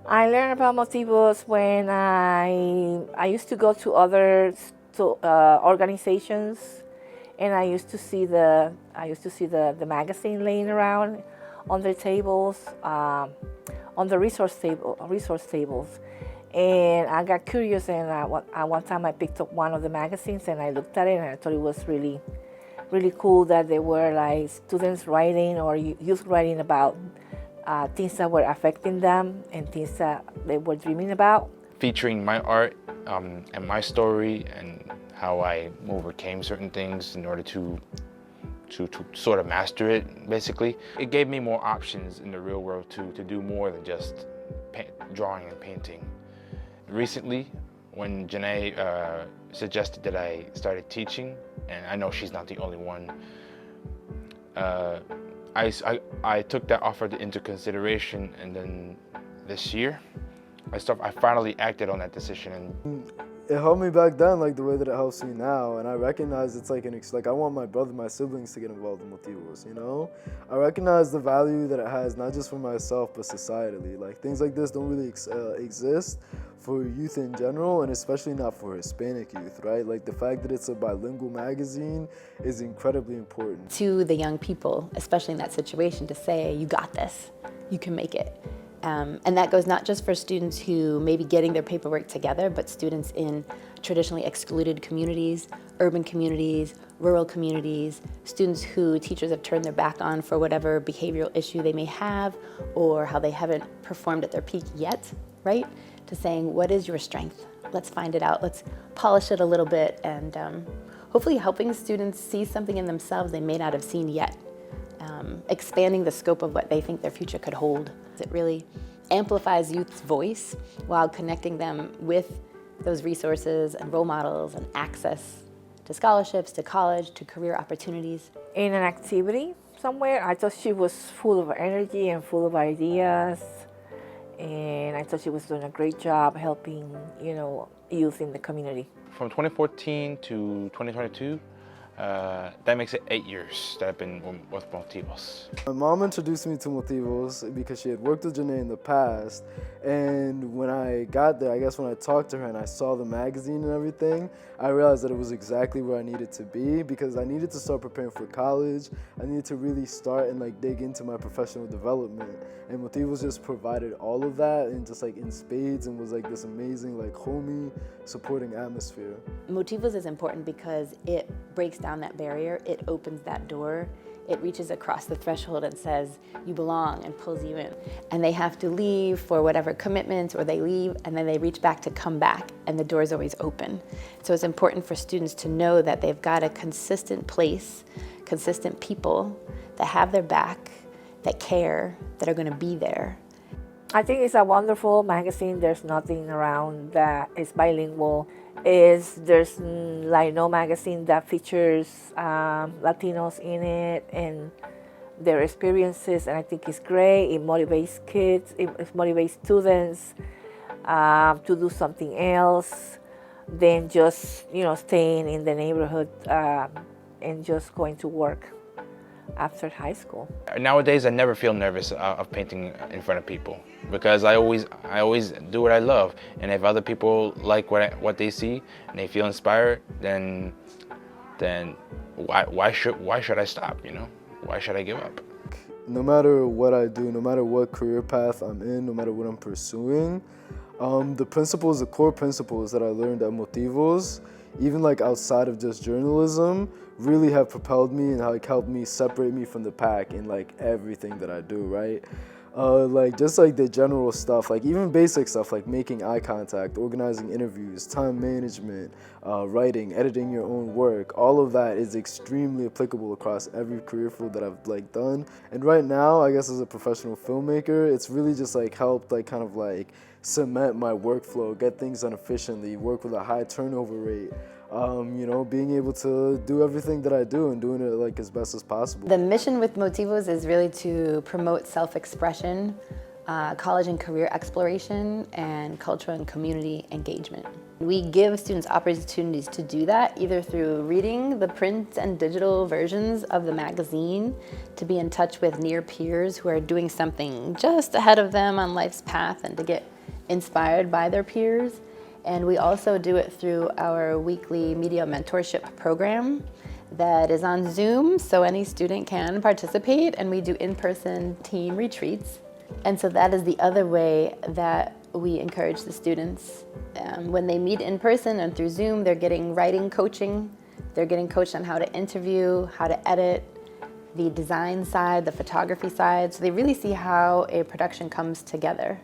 I learned about Motivos when I used to go to other organizations, and I used to see the magazine laying around on their tables, on the resource tables, and I got curious, and at one time I picked up one of the magazines and I looked at it and I thought it was really really cool that there were like students writing or youth writing about things that were affecting them and things that they were dreaming about. Featuring my art and my story and how I overcame certain things in order to sort of master it, basically. It gave me more options in the real world to do more than just drawing and painting. Recently, when Janae suggested that I started teaching, and I know she's not the only one, I took that offer into consideration, and then this year, I finally acted on that decision. And it helped me back then like the way that it helps me now, and I recognize it's like I want my siblings to get involved in Motivos, you know? I recognize the value that it has, not just for myself, but societally. Like, things like this don't really exist for youth in general, and especially not for Hispanic youth, right? Like, the fact that it's a bilingual magazine is incredibly important. To the young people, especially in that situation, to say, you got this, you can make it. And that goes not just for students who may be getting their paperwork together, but students in traditionally excluded communities, urban communities, rural communities, students who teachers have turned their back on for whatever behavioral issue they may have, or how they haven't performed at their peak yet, right? To saying, what is your strength? Let's find it out. Let's polish it a little bit, and hopefully helping students see something in themselves they may not have seen yet. Expanding the scope of what they think their future could hold. It really amplifies youth's voice while connecting them with those resources and role models and access to scholarships, to college, to career opportunities. In an activity somewhere, I thought she was full of energy and full of ideas, and I thought she was doing a great job helping, youth in the community. From 2014 to 2022, that makes it 8 years that I've been with Motivos. My mom introduced me to Motivos because she had worked with Janae in the past, and when I got there, I guess when I talked to her and I saw the magazine and everything, I realized that it was exactly where I needed to be, because I needed to start preparing for college. I needed to really start and dig into my professional development, and Motivos just provided all of that and just in spades, and was this amazing homey supporting atmosphere. Motivos is important because it breaks down that barrier, it opens that door, it reaches across the threshold and says, you belong, and pulls you in. And they have to leave for whatever commitments, or they leave and then they reach back to come back, and the door's always open. So it's important for students to know that they've got a consistent place, consistent people that have their back, that care, that are gonna be there. I think it's a wonderful magazine. There's nothing around that is bilingual. There's no magazine that features Latinos in it and their experiences, and I think it's great. It motivates kids, it motivates students to do something else than just staying in the neighborhood and just going to work after high school. Nowadays, I never feel nervous of painting in front of people, because I always do what I love, and if other people like what they see and they feel inspired, then why should I stop? Why should I give up? No matter what I do, no matter what career path I'm in, no matter what I'm pursuing, the core principles that I learned at Motivos, even outside of just journalism, really have propelled me and helped me separate me from the pack in everything that I do, right? Just the general stuff, even basic stuff like making eye contact, organizing interviews, time management, writing, editing your own work. All of that is extremely applicable across every career field that I've done. And right now, I guess as a professional filmmaker, it's really just helped cement my workflow, get things done efficiently, work with a high turnover rate. Being able to do everything that I do and doing it as best as possible. The mission with Motivos is really to promote self-expression, college and career exploration, and cultural and community engagement. We give students opportunities to do that, either through reading the print and digital versions of the magazine, to be in touch with near peers who are doing something just ahead of them on life's path, and to get inspired by their peers. And we also do it through our weekly media mentorship program that is on Zoom, so any student can participate, and we do in-person team retreats. And so that is the other way that we encourage the students. When they meet in person and through Zoom, they're getting writing coaching, they're getting coached on how to interview, how to edit, the design side, the photography side, so they really see how a production comes together.